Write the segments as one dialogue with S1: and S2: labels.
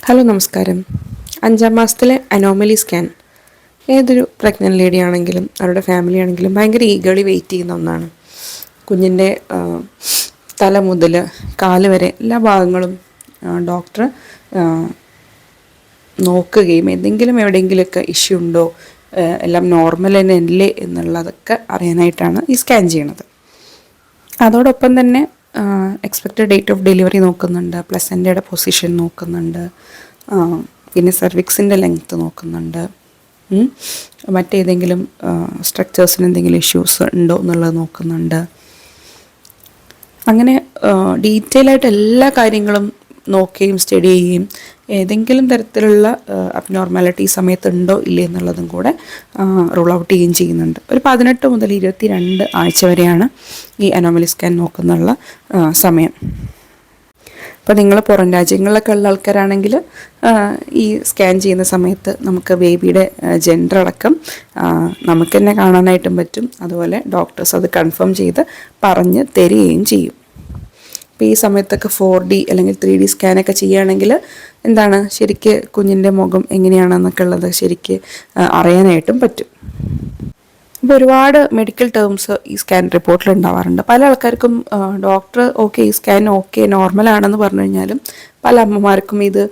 S1: Hello നമസ്കാരം. 5ാം മാസത്തിലെ anomaly scan ഏതൊരു പ്രഗ്നൻ്റ് ലേഡി ആണെങ്കിലും അവരുടെ ഫാമിലി ആണെങ്കിലും ഭയങ്കര ഈഗളി വെയിറ്റ് ചെയ്യുന്ന ഒന്നാണ്. കുഞ്ഞിൻ്റെ തല മുതൽ കാല് വരെ എല്ലാ ഭാഗങ്ങളും ഡോക്ടർ നോക്കുകയും എവിടെയെങ്കിലുമൊക്കെ ഇഷ്യൂ ഉണ്ടോ, എല്ലാം നോർമൽ തന്നെയല്ലേ എന്നുള്ളതൊക്കെ അറിയാനായിട്ടാണ് ഈ സ്കാൻ ചെയ്യണത്. അതോടൊപ്പം തന്നെ എക്സ്പെക്റ്റഡ് ഡേറ്റ് ഓഫ് ഡെലിവറി നോക്കുന്നുണ്ട്, പ്ലസൻ്റയുടെ പൊസിഷൻ നോക്കുന്നുണ്ട്, പിന്നെ സെർവിക്സിൻ്റെ ലെങ്ത്ത് നോക്കുന്നുണ്ട്, മറ്റേതെങ്കിലും സ്ട്രക്ചേഴ്സിന് എന്തെങ്കിലും ഇഷ്യൂസ് ഉണ്ടോ എന്നുള്ളത് നോക്കുന്നുണ്ട്. അങ്ങനെ ഡീറ്റെയിൽ ആയിട്ട് എല്ലാ കാര്യങ്ങളും നോക്കുകയും സ്റ്റഡി ചെയ്യുകയും ഏതെങ്കിലും തരത്തിലുള്ള അബ്നോർമാലിറ്റി സമയത്തുണ്ടോ ഇല്ലേ എന്നുള്ളതും കൂടെ റൂൾ ഔട്ട് ചെയ്യുകയും ചെയ്യുന്നുണ്ട്. ഒരു 18 മുതൽ 22 ആഴ്ച വരെയാണ് ഈ അനോമലി സ്കാൻ നോക്കുന്നുള്ള സമയം. അപ്പോൾ നിങ്ങൾ പുറം രാജ്യങ്ങളിലൊക്കെ ഉള്ള ആൾക്കാരാണെങ്കിൽ ഈ സ്കാൻ ചെയ്യുന്ന സമയത്ത് നമുക്ക് ബേബിയുടെ ജെൻഡർ അടക്കം നമുക്ക് തന്നെ കാണാനായിട്ടും പറ്റും. അതുപോലെ ഡോക്ടേഴ്സ് അത് കൺഫേം ചെയ്ത് പറഞ്ഞ് തരികയും ചെയ്യും. അപ്പോൾ ഈ സമയത്തൊക്കെ 4D അല്ലെങ്കിൽ 3D സ്കാനൊക്കെ ചെയ്യുകയാണെങ്കിൽ എന്താണ് ശരിക്ക് കുഞ്ഞിൻ്റെ മുഖം എങ്ങനെയാണെന്നൊക്കെ ഉള്ളത് ശരിക്ക് അറിയാനായിട്ടും പറ്റും. ഇപ്പോൾ ഒരുപാട് മെഡിക്കൽ ടേംസ് ഈ സ്കാൻ റിപ്പോർട്ടിൽ ഉണ്ടാവാറുണ്ട്. പല ആൾക്കാർക്കും ഡോക്ടർ ഈ സ്കാൻ നോർമലാണെന്ന് പറഞ്ഞു കഴിഞ്ഞാലും പല അമ്മമാർക്കും ഇത്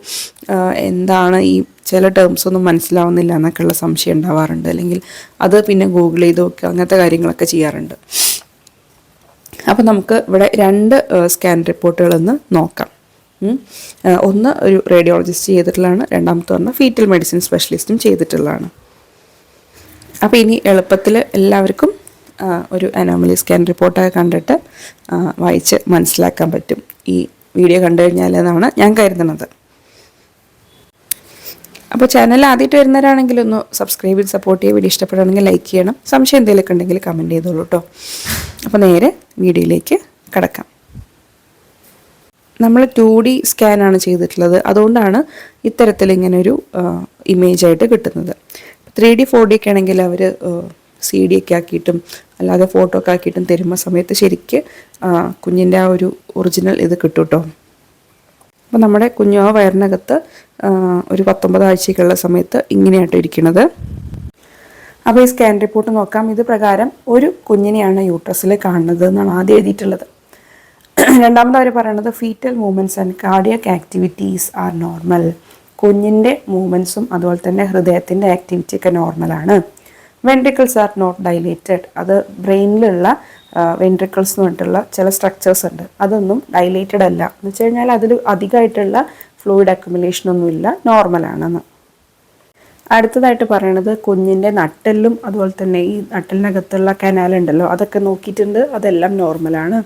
S1: എന്താണ് ഈ ചില ടേംസ് ഒന്നും മനസ്സിലാവുന്നില്ല എന്നൊക്കെയുള്ള സംശയം ഉണ്ടാവാറുണ്ട്. അല്ലെങ്കിൽ അത് പിന്നെ ഗൂഗിൾ ചെയ്ത് നോക്കുക, അങ്ങനത്തെ കാര്യങ്ങളൊക്കെ ചെയ്യാറുണ്ട്. അപ്പോൾ നമുക്ക് ഇവിടെ 2 സ്കാൻ റിപ്പോർട്ടുകളെന്ന് നോക്കാം. ഒന്ന് ഒരു റേഡിയോളജിസ്റ്റ് ചെയ്തിട്ടുള്ളതാണ്, രണ്ടാമത്തെ പറഞ്ഞാൽ ഫീറ്റൽ മെഡിസിൻ സ്പെഷ്യലിസ്റ്റും ചെയ്തിട്ടുള്ളതാണ്. അപ്പോൾ ഇനി എളുപ്പത്തിൽ എല്ലാവർക്കും ഒരു അനോമലി സ്കാൻ റിപ്പോർട്ടൊക്കെ കണ്ടിട്ട് വായിച്ച് മനസ്സിലാക്കാൻ പറ്റും ഈ വീഡിയോ കണ്ടു കഴിഞ്ഞാൽ എന്നാണ് ഞാൻ കരുതുന്നത്. അപ്പോൾ ചാനൽ ആദ്യമായിട്ട് വരുന്നവരാണെങ്കിൽ ഒന്ന് സബ്സ്ക്രൈബ് ചെയ്ത് സപ്പോർട്ട് ചെയ്യുക. വീഡിയോ ഇഷ്ടപ്പെടുകയാണെങ്കിൽ ലൈക്ക് ചെയ്യണം. സംശയം എന്തെങ്കിലുമൊക്കെ ഉണ്ടെങ്കിൽ കമൻറ്റ് ചെയ്തോളൂ കേട്ടോ. അപ്പോൾ നേരെ വീഡിയോയിലേക്ക് കടക്കാം. നമ്മൾ 2D സ്കാനാണ് ചെയ്തിട്ടുള്ളത്, അതുകൊണ്ടാണ് ഇത്തരത്തിൽ ഇങ്ങനൊരു ഇമേജായിട്ട് കിട്ടുന്നത്. 3D 4D ഒക്കെ ആണെങ്കിൽ അവർ CD ഒക്കെ ആക്കിയിട്ടും അല്ലാതെ ഫോട്ടോ ഒക്കെ ആക്കിയിട്ടും തരുമ്പോൾ സമയത്ത് ശരിക്ക് കുഞ്ഞിൻ്റെ ആ ഒരു ഒറിജിനൽ ഇത് കിട്ടും കേട്ടോ. അപ്പോൾ നമ്മുടെ കുഞ്ഞു വയറിനകത്ത് ഒരു 19 ആഴ്ചയ്ക്കുള്ള സമയത്ത് ഇങ്ങനെയായിട്ട് ഇരിക്കുന്നത്. അപ്പോൾ ഈ സ്കാൻ റിപ്പോർട്ട് നോക്കാം. ഇത് പ്രകാരം ഒരു കുഞ്ഞിനെയാണ് യൂട്രസിൽ കാണുന്നത് എന്നാണ് ആദ്യം എഴുതിയിട്ടുള്ളത്. രണ്ടാമത് അവർ പറയുന്നത് foetal movements and cardiac activities are normal. കുഞ്ഞിൻ്റെ മൂവ്മെൻറ്റ്സും അതുപോലെ തന്നെ ഹൃദയത്തിൻ്റെ ആക്ടിവിറ്റിയൊക്കെ നോർമലാണ്. Ventricles are not dilated. അത് ബ്രെയിനിലുള്ള വെൻട്രിക്കിൾസ് എന്ന് പറഞ്ഞിട്ടുള്ള ചില സ്ട്രക്ചേഴ്സ് ഉണ്ട്, അതൊന്നും ഡൈലേറ്റഡ് അല്ല. എന്ന് വെച്ച് കഴിഞ്ഞാൽ അതിൽ അധികമായിട്ടുള്ള ഫ്ലൂയിഡ് അക്യുമുലേഷനൊന്നുമില്ല, നോർമലാണെന്ന്. അടുത്തതായിട്ട് പറയണത് കുഞ്ഞിൻ്റെ നട്ടെല്ലും അതുപോലെ തന്നെ ഈ നട്ടെല്ലിനകത്തുള്ള കനാലുണ്ടല്ലോ അതൊക്കെ നോക്കിയിട്ടുണ്ട്, അതെല്ലാം നോർമലാണ്.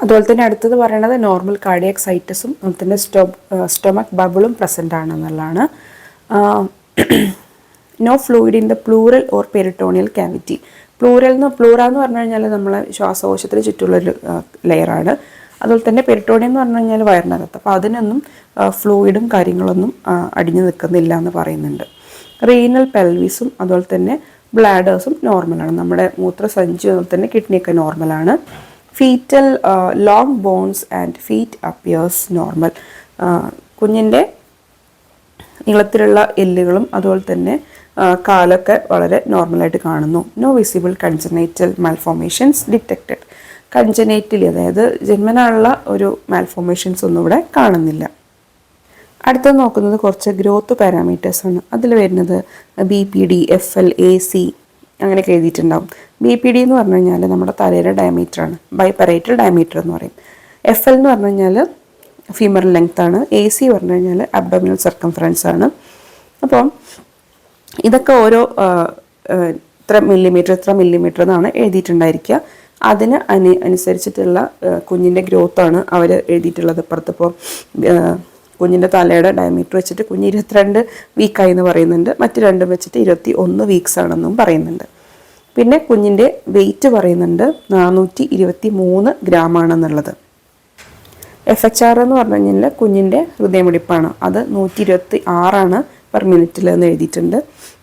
S1: അതുപോലെ തന്നെ അടുത്തത് പറയണത് നോർമൽ കാർഡിയാക് സൈറ്റസും അതുപോലെ തന്നെ സ്റ്റൊമക് ബബിളും പ്രസൻ്റ് ആണെന്നുള്ളതാണ്. No fluid in the pleural or peritoneal cavity. Pleura എന്ന് പറഞ്ഞു കഴിഞ്ഞാൽ നമ്മളെ ശ്വാസകോശത്തിന് ചുറ്റുള്ളൊരു ലെയറാണ്. അതുപോലെ തന്നെ പെരിട്ടോണിയം എന്ന് പറഞ്ഞു കഴിഞ്ഞാൽ വയറിനകത്ത്. അപ്പോൾ അതിനൊന്നും ഫ്ലൂയിഡും കാര്യങ്ങളൊന്നും അടിഞ്ഞു നിൽക്കുന്നില്ല എന്ന് പറയുന്നുണ്ട്. റീനൽ പെൽവിസും അതുപോലെ തന്നെ ബ്ലാഡേഴ്സും നോർമലാണ്. നമ്മുടെ മൂത്രസഞ്ചി അതുപോലെ തന്നെ കിഡ്നിയൊക്കെ നോർമലാണ്. Fetal long bones and feet appears normal. കുഞ്ഞിൻ്റെ നീളത്തിലുള്ള എല്ലുകളും അതുപോലെ തന്നെ കാലൊക്കെ വളരെ നോർമലായിട്ട് കാണുന്നു. No visible congenital malformations detected. Congenitally അതായത് ജന്മനായുള്ള ഒരു മാൽഫോർമേഷൻസ് ഒന്നും ഇവിടെ കാണുന്നില്ല. അടുത്തത് നോക്കുന്നത് കുറച്ച് ഗ്രോത്ത് പാരാമീറ്റേഴ്സാണ്. അതിൽ വരുന്നത് BPD, FL, AC അങ്ങനെയൊക്കെ എഴുതിയിട്ടുണ്ടാവും. BPD എന്ന് പറഞ്ഞു കഴിഞ്ഞാൽ നമ്മുടെ തലയുടെ ഡയമീറ്ററാണ്, ബൈപറേറ്റൽ ഡയമീറ്റർ എന്ന് പറയും. FL എന്ന് പറഞ്ഞു കഴിഞ്ഞാൽ ഫീമറൽ ലെങ്ത് ആണ്. AC പറഞ്ഞു കഴിഞ്ഞാൽ അബ്ഡോമിനൽ സർക്കംഫറൻസ് ആണ്. അപ്പോൾ ഇതൊക്കെ ഓരോ ഇത്ര മില്ലിമീറ്റർ എന്നാണ് എഴുതിയിട്ടുണ്ടായിരിക്കുക. അതിന് അനുസരിച്ചിട്ടുള്ള കുഞ്ഞിൻ്റെ ഗ്രോത്താണ് അവർ എഴുതിയിട്ടുള്ളത്. ഇപ്പുറത്തിപ്പോൾ കുഞ്ഞിൻ്റെ തലയുടെ ഡയമീറ്റർ വെച്ചിട്ട് കുഞ്ഞ് 22 വീക്കായി എന്ന് പറയുന്നുണ്ട്, മറ്റ് രണ്ടും വെച്ചിട്ട് 21 വീക്സ് ആണെന്നും പറയുന്നുണ്ട്. പിന്നെ കുഞ്ഞിൻ്റെ വെയിറ്റ് പറയുന്നുണ്ട് 423 ഗ്രാം ആണെന്നുള്ളത്. FHR എന്ന് പറഞ്ഞു കഴിഞ്ഞാൽ കുഞ്ഞിൻ്റെ ഹൃദയമിടിപ്പാണ്, അത് 126 പെർ മിനിറ്റിൽ എന്ന് എഴുതിയിട്ടുണ്ട്.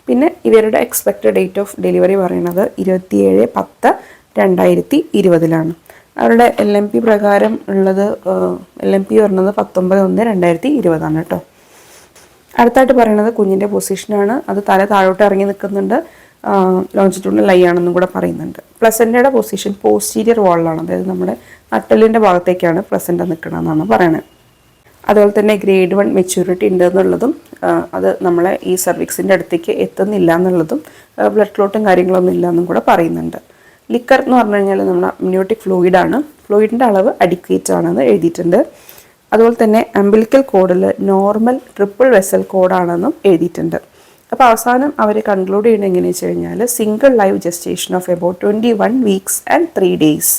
S1: പിന്നെ ഇവരുടെ എക്സ്പെക്റ്റഡ് ഡേറ്റ് ഓഫ് ഡെലിവറി പറയുന്നത് 27/10/2020 അവരുടെ LMP പ്രകാരം ഉള്ളത് LMP പറഞ്ഞത് 19/1/2020 കേട്ടോ. അടുത്തായിട്ട് പറയുന്നത് കുഞ്ഞിൻ്റെ പൊസിഷനാണ്. അത് തല താഴോട്ട് ഇറങ്ങി നിൽക്കുന്നുണ്ട്, ലോഞ്ചിറ്റ്യൂഡിനൽ ലൈ ആണെന്നും കൂടെ പറയുന്നുണ്ട്. പ്ലസൻ്റയുടെ പൊസിഷൻ പോസ്റ്റീരിയർ വാളിലാണ്, അതായത് നമ്മുടെ നട്ടലിൻ്റെ ഭാഗത്തേക്കാണ് പ്ലസൻ്റ നിൽക്കണമെന്നാണ് പറയുന്നത്. അതുപോലെ തന്നെ ഗ്രേഡ് 1 മെച്യൂരിറ്റി ഉണ്ട് എന്നുള്ളതും അത് നമ്മളെ ഈ സർവിക്സിൻ്റെ അടുത്തേക്ക് എത്തുന്നില്ല എന്നുള്ളതും ബ്ലഡ് ക്ലോട്ടും കാര്യങ്ങളൊന്നും ഇല്ല എന്നും കൂടെ പറയുന്നുണ്ട്. ലിക്കർ എന്ന് പറഞ്ഞു കഴിഞ്ഞാൽ നമ്മുടെ അമ്നിയോട്ടിക് ഫ്ലൂയിഡാണ്. ഫ്ലൂയിഡിൻ്റെ അളവ് അഡിക്വേറ്റ് ആണെന്ന് എഴുതിയിട്ടുണ്ട്. അതുപോലെ തന്നെ അംബിലിക്കൽ കോഡിൽ നോർമൽ ട്രിപ്പിൾ വെസൽ കോഡാണെന്നും എഴുതിയിട്ടുണ്ട്. അപ്പോൾ അവസാനം അവർ കൺക്ലൂഡ് ചെയ്യുന്നത് എങ്ങനെയാണെന്ന് വെച്ച് കഴിഞ്ഞാൽ single live gestation of about 21 weeks and 3 days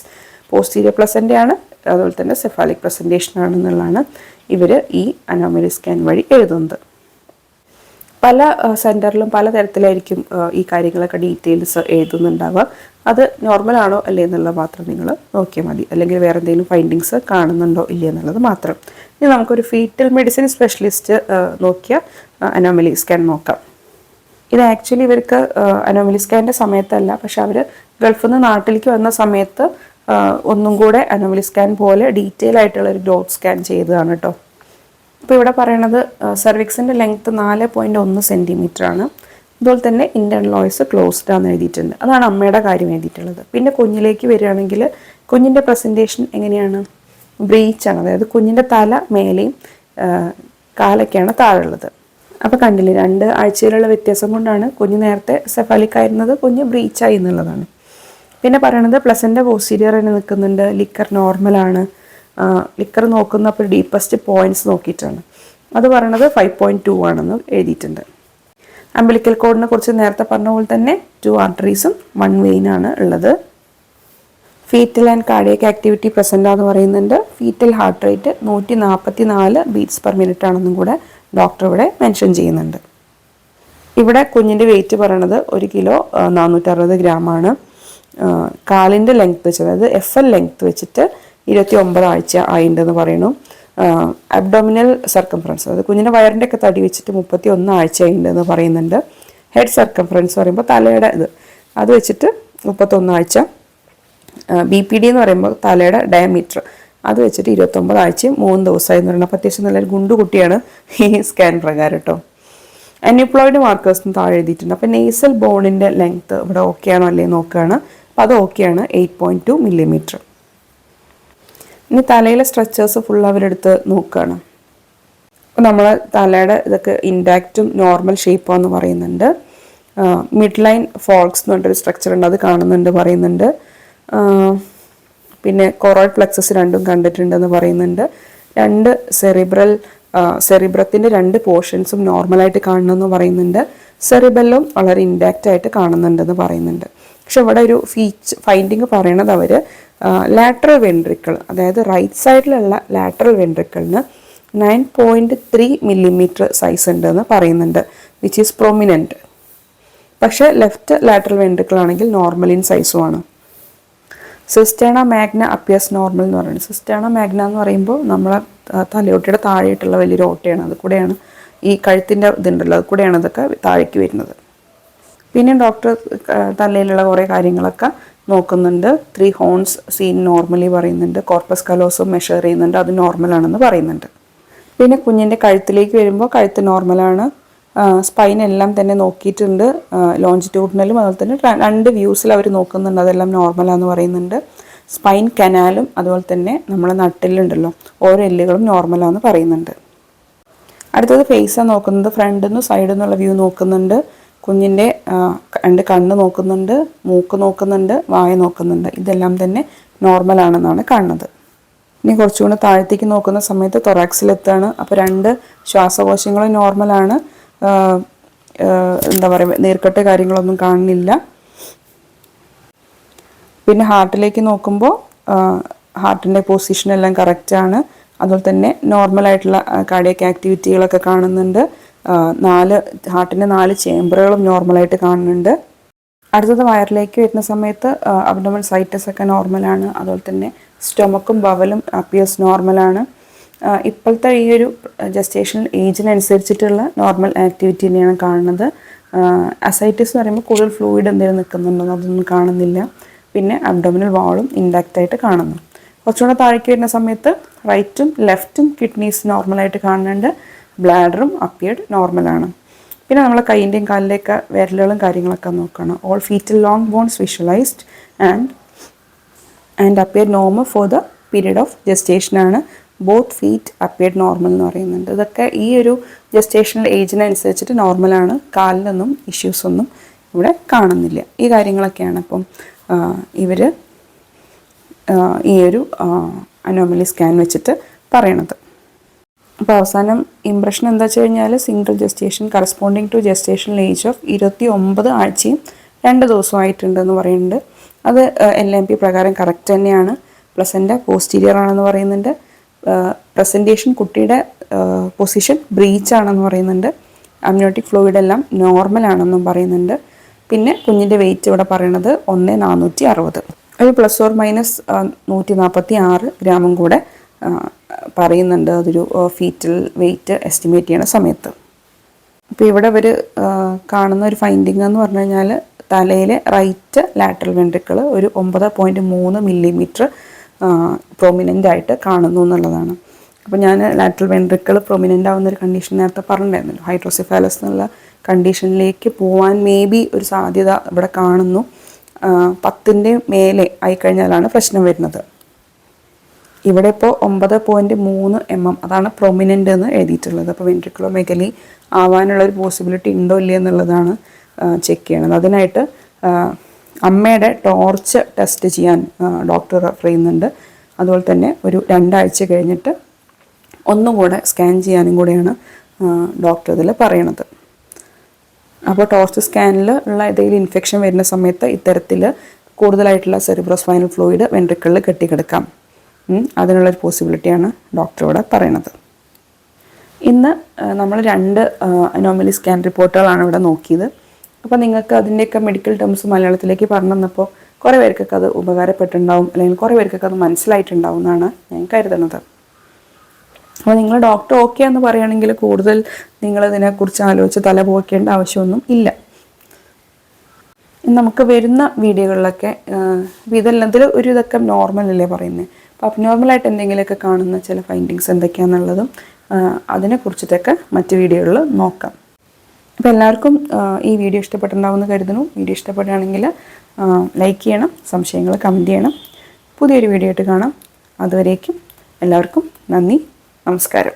S1: posterior പ്ലസൻ്റെയാണ്, അതുപോലെ തന്നെ സെഫാലിക് പ്രസൻറ്റേഷൻ ആണെന്നുള്ളതാണ് ഇവർ ഈ അനോമലി സ്കാൻ വഴി എഴുതുന്നത്. പല സെൻറ്ററിലും പല തരത്തിലായിരിക്കും ഈ കാര്യങ്ങളൊക്കെ ഡീറ്റെയിൽസ് എഴുതുന്നുണ്ടാവുക. അത് നോർമലാണോ അല്ലേ എന്നുള്ളത് മാത്രം നിങ്ങൾ നോക്കിയാൽ മതി, അല്ലെങ്കിൽ വേറെ എന്തെങ്കിലും ഫൈൻഡിങ്സ് കാണുന്നുണ്ടോ ഇല്ലേ എന്നുള്ളത് മാത്രം. ഇനി നമുക്കൊരു ഫീറ്റൽ മെഡിസിൻ സ്പെഷ്യലിസ്റ്റ് നോക്കിയ അനോമലി സ്കാൻ നോക്കാം. ഇത് ആക്ച്വലി ഇവർക്ക് അനോമലി സ്കാനിൻ്റെ സമയത്തല്ല, പക്ഷെ അവർ ഗൾഫിൽ നിന്ന് നാട്ടിലേക്ക് വന്ന സമയത്ത് ഒന്നും കൂടെ അനോമലി സ്കാൻ പോലെ ഡീറ്റെയിൽ ആയിട്ടുള്ളൊരു ഗ്രോത്ത് സ്കാൻ ചെയ്തതാണ് കേട്ടോ. അപ്പോൾ ഇവിടെ പറയണത് സെർവിക്സിൻ്റെ ലെങ്ത്ത് 4.1 സെൻറ്റിമീറ്റർ ആണ്. അതുപോലെ തന്നെ ഇൻറ്റേർണൽ വോയ്സ് ക്ലോസ്ഡ് ആണെന്ന് എഴുതിയിട്ടുണ്ട്. അതാണ് അമ്മയുടെ കാര്യം എഴുതിയിട്ടുള്ളത്. പിന്നെ കുഞ്ഞിലേക്ക് വരികയാണെങ്കിൽ കുഞ്ഞിൻ്റെ പ്രസൻറ്റേഷൻ എങ്ങനെയാണ്? ബ്രീച്ചാണ്, അതായത് കുഞ്ഞിൻ്റെ തല മേലെയും കാലൊക്കെയാണ് താഴെയുള്ളത്. അപ്പോൾ കണ്ടില്ലേ, 2 ആഴ്ചയിലുള്ള വ്യത്യാസം കൊണ്ടാണ് കുഞ്ഞ് നേരത്തെ സെഫാലിക് ആയിരുന്നത് കുഞ്ഞ് ബ്രീച്ചായി എന്നുള്ളതാണ്. പിന്നെ പറയണത് പ്ലസൻ്റ പോസ്റ്റീരിയർ തന്നെ നിൽക്കുന്നുണ്ട്, ലിക്കർ നോർമലാണ്. ലിക്കർ നോക്കുന്നപ്പോൾ ഡീപ്പസ്റ്റ് പോയിൻറ്റ്സ് നോക്കിയിട്ടാണ്. അത് പറയണത് 5.2 ആണെന്ന് എഴുതിയിട്ടുണ്ട്. അംബിലിക്കൽ കോഡിനെ കുറിച്ച് നേരത്തെ പറഞ്ഞ പോലെ തന്നെ 2 ആർട്ടറീസും 1 വെയിനാണ് ഉള്ളത്. Foetal and cardiac activity present എന്ന് പറയുന്നുണ്ട്. Foetal heart rate 144 beats per minute ആണെന്നും കൂടെ ഡോക്ടർ ഇവിടെ മെൻഷൻ ചെയ്യുന്നുണ്ട്. ഇവിടെ കുഞ്ഞിൻ്റെ വെയിറ്റ് പറയണത് 1 കിലോ 460 ഗ്രാമാണ്. കാലിൻ്റെ ലെങ്ത്ത് വെച്ച്, അതായത് FL ലെങ്ത്ത് വെച്ചിട്ട് 29 ആഴ്ച ആയിട്ടുണ്ടെന്ന് പറയുന്നു. അബ്ഡോമിനൽ സർക്കംഫറൻസ്, അതായത് കുഞ്ഞിൻ്റെ വയറിൻ്റെ ഒക്കെ തടി വെച്ചിട്ട് 31 ആഴ്ച ആയിട്ടുണ്ടെന്ന് പറയുന്നുണ്ട്. ഹെഡ് സർക്കംഫറൻസ് പറയുമ്പോൾ തലയുടെ അത് വെച്ചിട്ട് 31 ആഴ്ച. BPD എന്ന് പറയുമ്പോൾ തലയുടെ ഡയമീറ്റർ, അത് വെച്ചിട്ട് 29 ആഴ്ചയും 3 ദിവസമായി എന്ന് പറയുന്നത്. അപ്പോൾ അത്യാവശ്യം നല്ലൊരു ഗുണ്ടു കുട്ടിയാണ് ഈ സ്കാൻ പ്രകാരം കേട്ടോ. അന്യൂപ്ലോയിഡ് മാർക്കേഴ്സും താഴെ എഴുതിയിട്ടുണ്ട്. അപ്പോൾ നെയ്സൽ ബോണിൻ്റെ ലെങ്ത്ത് ഇവിടെ ഓക്കെ ആണോ അല്ലേ നോക്കുകയാണ്. അപ്പോൾ അത് ഓക്കെയാണ്, 8.2 മില്ലിമീറ്റർ. ഇനി തലയിലെ സ്ട്രക്ചേഴ്സ് ഫുൾ അവരെടുത്ത് നോക്കുകയാണ്. അപ്പോൾ നമ്മൾ തലയുടെ ഇതൊക്കെ ഇൻഡാക്റ്റും നോർമൽ ഷേപ്പാന്ന് പറയുന്നുണ്ട്. മിഡ് ലൈൻ ഫോൾക്സ് എന്ന് പറഞ്ഞൊരു സ്ട്രക്ചർ ഉണ്ട്, അത് കാണുന്നുണ്ട് പറയുന്നുണ്ട്. പിന്നെ കൊറോയിഡ് പ്ലെക്സസ് 2 കണ്ടിട്ടുണ്ടെന്ന് പറയുന്നുണ്ട്. 2 സെറിബ്രത്തിൻ്റെ 2 പോർഷൻസും നോർമലായിട്ട് കാണണമെന്ന് പറയുന്നുണ്ട്. സെറിബെല്ലും വളരെ ഇൻഡാക്റ്റ് ആയിട്ട് കാണുന്നുണ്ടെന്ന് പറയുന്നുണ്ട്. പക്ഷെ ഇവിടെ ഒരു ഫൈൻഡിങ് പറയണത് അവർ ലാറ്ററൽ വെൻട്രിക്കിൾ, അതായത് റൈറ്റ് സൈഡിലുള്ള ലാറ്ററൽ വെൻട്രിക്കിളിന് 9.3 മില്ലിമീറ്റർ സൈസ് ഉണ്ടെന്ന് പറയുന്നുണ്ട്, വിച്ച് ഈസ് പ്രൊമിനൻറ്റ്. പക്ഷേ ലെഫ്റ്റ് ലാറ്ററൽ വെൻട്രിക്കിൾ ആണെങ്കിൽ നോർമൽ ഇൻ സൈസുമാണ്. സിസ്റ്റേണ മാഗ്ന അപ്പിയസ് നോർമൽ എന്ന് പറയുന്നത്. സിസ്റ്റേണ മാഗ്ന എന്ന് പറയുമ്പോൾ നമ്മളെ തലയോട്ടിയുടെ താഴെയായിട്ടുള്ള വലിയൊരു ഓട്ടയാണ്, അത് കൂടെയാണ് ഈ കഴുത്തിൻ്റെ ഇതുണ്ടല്ലോ, അത് കൂടെയാണ് ഇതൊക്കെ താഴേക്ക് വരുന്നത്. പിന്നെ ഡോക്ടർ തലയിലുള്ള കുറേ കാര്യങ്ങളൊക്കെ നോക്കുന്നുണ്ട്. 3 ഹോൺസ് സീൻ നോർമലി പറയുന്നുണ്ട്. കോർപ്പസ് കലോസും മെഷർ ചെയ്യുന്നുണ്ട്, അത് നോർമലാണെന്ന് പറയുന്നുണ്ട്. പിന്നെ കുഞ്ഞിൻ്റെ കഴുത്തിലേക്ക് വരുമ്പോൾ കഴുത്ത് നോർമലാണ്. സ്പൈൻ എല്ലാം തന്നെ നോക്കിയിട്ടുണ്ട്, ലോഞ്ചിറ്റ്യൂഡിനലും അതുപോലെ തന്നെ 2 വ്യൂസിൽ അവർ നോക്കുന്നുണ്ട്, അതെല്ലാം നോർമലാണെന്ന് പറയുന്നുണ്ട്. സ്പൈൻ കനാലും അതുപോലെ തന്നെ നമ്മളെ നട്ടിലുണ്ടല്ലോ ഓരോ എല്ലുകളും നോർമലാണെന്ന് പറയുന്നുണ്ട്. അടുത്തത് ഫേസാണ് നോക്കുന്നത്. ഫ്രണ്ടിൽ നിന്ന് സൈഡിൽ നിന്നുള്ള വ്യൂ നോക്കുന്നുണ്ട്. കുഞ്ഞിൻ്റെ 2 കണ്ണ് നോക്കുന്നുണ്ട്, മൂക്ക് നോക്കുന്നുണ്ട്, വായ നോക്കുന്നുണ്ട്. ഇതെല്ലാം തന്നെ നോർമലാണെന്നാണ് കാണുന്നത്. ഇനി കുറച്ചുകൂടി താഴത്തേക്ക് നോക്കുന്ന സമയത്ത് തൊറാക്സിലെത്താണ്. അപ്പോൾ 2 ശ്വാസകോശങ്ങളും നോർമലാണ്. എന്താ പറയുക, നീർക്കെട്ട് കാര്യങ്ങളൊന്നും കാണുന്നില്ല. പിന്നെ ഹാർട്ടിലേക്ക് നോക്കുമ്പോൾ ഹാർട്ടിൻ്റെ പൊസിഷൻ എല്ലാം കറക്റ്റാണ്. അതുപോലെ തന്നെ നോർമലായിട്ടുള്ള കാർഡിയക് ആക്ടിവിറ്റികളൊക്കെ കാണുന്നുണ്ട്. ഹാർട്ടിൻ്റെ 4 ചേമ്പറുകളും നോർമലായിട്ട് കാണുന്നുണ്ട്. അടുത്തത് വയറിലേക്ക് വരുന്ന സമയത്ത് അബ്ഡോമൻ സൈറ്റസ് ഒക്കെ നോർമലാണ്. അതുപോലെ തന്നെ സ്റ്റൊമക്കും ബവലും അപ്പിയേഴ്സ് നോർമലാണ്. ഇപ്പോഴത്തെ ഈ ഒരു ജസ്റ്റേഷൻ ഏജിനനുസരിച്ചിട്ടുള്ള നോർമൽ ആക്ടിവിറ്റി തന്നെയാണ് കാണുന്നത്. അസൈറ്റിസ് എന്ന് പറയുമ്പോൾ കൂടുതൽ ഫ്ലൂയിഡ് എന്തെങ്കിലും നിൽക്കുന്നുണ്ടോ അതൊന്നും കാണുന്നില്ല. പിന്നെ അബ്ഡോമിനൽ വാളും ഇൻഡാക്റ്റ് ആയിട്ട് കാണുന്നു. കുറച്ചുകൂടെ താഴേക്ക് വരുന്ന സമയത്ത് റൈറ്റും ലെഫ്റ്റും കിഡ്നീസ് നോർമലായിട്ട് കാണുന്നുണ്ട്. ബ്ലാഡറും അപ്പിയർഡ് നോർമലാണ്. പിന്നെ നമ്മളെ കൈയിൻ്റെയും കാലിൻ്റെയൊക്കെ വിരലുകളും കാര്യങ്ങളൊക്കെ നോക്കണം. All fetal long bones visualised and appear normal for the period of ജസ്റ്റേഷനാണ്. ബോത്ത് ഫീറ്റ് അപ്പിയർഡ് നോർമൽ എന്ന് പറയുന്നുണ്ട്. ഇതൊക്കെ ഈ ഒരു ജസ്റ്റേഷണൽ ഏജിനനുസരിച്ചിട്ട് നോർമലാണ്. കാലിലൊന്നും ഇഷ്യൂസൊന്നും ഇവിടെ കാണുന്നില്ല. ഈ കാര്യങ്ങളൊക്കെയാണ് അപ്പം ഇവർ ഈ ഒരു അനോമലി സ്കാൻ വെച്ചിട്ട് പറയണത്. അപ്പോൾ അവസാനം ഇംപ്രഷൻ എന്താ വെച്ച് കഴിഞ്ഞാൽ single gestation corresponding to gestational age of 29 ആഴ്ചയും 2 ദിവസവും ആയിട്ടുണ്ടെന്ന് പറയുന്നുണ്ട്. അത് LMP പ്രകാരം കറക്റ്റ് തന്നെയാണ്. പ്ലസൻ്റ പോസ്റ്റീരിയർ ആണെന്ന് പറയുന്നുണ്ട്. പ്രസൻറ്റേഷൻ കുട്ടിയുടെ പൊസിഷൻ ബ്രീച്ച് ആണെന്ന് പറയുന്നുണ്ട്. അമ്നിയോട്ടിക് ഫ്ലൂയിഡ് എല്ലാം നോർമൽ ആണെന്നും പറയുന്നുണ്ട്. പിന്നെ കുഞ്ഞിൻ്റെ വെയിറ്റ് ഇവിടെ പറയണത് 1,460. ഒരു ±146 ഗ്രാമും കൂടെ പറയുന്നുണ്ട് അതൊരു ഫീറ്റൽ വെയിറ്റ് എസ്റ്റിമേറ്റ് ചെയ്യണ സമയത്ത്. അപ്പോൾ ഇവിടെ അവർ കാണുന്ന ഒരു ഫൈൻഡിങ് എന്ന് പറഞ്ഞു കഴിഞ്ഞാൽ തലയിലെ റൈറ്റ് ലാറ്ററൽ വെൻട്രിക്കിൾ ഒരു 9.3 മില്ലിമീറ്റർ പ്രൊമിനൻ്റ് ആയിട്ട് കാണുന്നു എന്നുള്ളതാണ്. അപ്പോൾ ഞാൻ ലാറ്ററൽ വെൻട്രിക്കിൾ പ്രൊമിനൻ്റ് ആവുന്ന ഒരു കണ്ടീഷൻ നേരത്തെ പറഞ്ഞിട്ടുണ്ടായിരുന്നല്ലോ. ഹൈഡ്രോസിഫാലസ് എന്നുള്ള കണ്ടീഷനിലേക്ക് പോകാൻ മേ ബി ഒരു സാധ്യത ഇവിടെ കാണുന്നു. 10ൻ്റെ മേലെ ആയിക്കഴിഞ്ഞാലാണ് പ്രശ്നം വരുന്നത്. ഇവിടെ ഇപ്പോൾ 9.3 mm അതാണ് പ്രൊമിനൻ്റ് എന്ന് എഴുതിയിട്ടുള്ളത്. അപ്പോൾ വെൻട്രിക്കുലർ മെഗലി ആവാനുള്ളൊരു പോസിബിലിറ്റി ഉണ്ടോ ഇല്ല എന്നുള്ളതാണ് ചെക്ക് ചെയ്യണത്. അതിനായിട്ട് അമ്മയുടെ ടോർച്ച് ടെസ്റ്റ് ചെയ്യാൻ ഡോക്ടർ റെഫർ ചെയ്യുന്നുണ്ട്. അതുപോലെ തന്നെ ഒരു 2 ആഴ്ച കഴിഞ്ഞിട്ട് ഒന്നും കൂടെ സ്കാൻ ചെയ്യാനും കൂടെയാണ് ഡോക്ടർ ഇതിൽ പറയണത്. അപ്പോൾ ടോർച്ച് സ്കാനിൽ ഉള്ള ഏതെങ്കിലും ഇൻഫെക്ഷൻ വരുന്ന സമയത്ത് ഇത്തരത്തിൽ കൂടുതലായിട്ടുള്ള സെറിബ്രോസ്പൈനൽ ഫ്ലൂയിഡ് വെൻട്രിക്കിളിൽ കെട്ടിക്കിടക്കാം. അതിനുള്ളൊരു പോസിബിലിറ്റിയാണ് ഡോക്ടറോട് പറയണത്. ഇന്ന് നമ്മൾ 2 അനോമലി സ്കാൻ റിപ്പോർട്ടുകളാണ് ഇവിടെ നോക്കിയത്. അപ്പോൾ നിങ്ങൾക്ക് അതിൻ്റെയൊക്കെ മെഡിക്കൽ ടേംസ് മലയാളത്തിലേക്ക് പറഞ്ഞു തന്നപ്പോൾ കുറേ പേർക്കൊക്കെ അത് ഉപകാരപ്പെട്ടിട്ടുണ്ടാവും, അല്ലെങ്കിൽ കുറേ പേർക്കൊക്കെ അത് മനസ്സിലായിട്ടുണ്ടാവും എന്നാണ് ഞാൻ കരുതുന്നത്. അപ്പോൾ നിങ്ങൾ ഡോക്ടർ ഓക്കെ എന്ന് പറയുകയാണെങ്കിൽ കൂടുതൽ നിങ്ങളിതിനെക്കുറിച്ച് ആലോചിച്ച് തല പോക്കേണ്ട ആവശ്യമൊന്നും ഇല്ല. നമുക്ക് വരുന്ന വീഡിയോകളിലൊക്കെ ഇതെല്ലാത്തിൽ ഒരു ഇതൊക്കെ നോർമലല്ലേ പറയുന്നത്. അപ്പോൾ അബ്നോർമലായിട്ട് എന്തെങ്കിലുമൊക്കെ കാണുന്ന ചില ഫൈൻഡിങ്സ് എന്തൊക്കെയാണെന്നുള്ളതും അതിനെക്കുറിച്ചിട്ടൊക്കെ മറ്റ് വീഡിയോകളിൽ നോക്കാം. അപ്പോൾ എല്ലാവർക്കും ഈ വീഡിയോ ഇഷ്ടപ്പെട്ടിട്ടുണ്ടാവുമെന്ന് കരുതുന്നു. വീഡിയോ ഇഷ്ടപ്പെടുകയാണെങ്കിൽ ലൈക്ക് ചെയ്യണം, സംശയങ്ങൾ കമൻറ്റ് ചെയ്യണം. പുതിയൊരു വീഡിയോ ആയിട്ട് കാണാം. അതുവരേക്കും എല്ലാവർക്കും നന്ദി, നമസ്കാരം.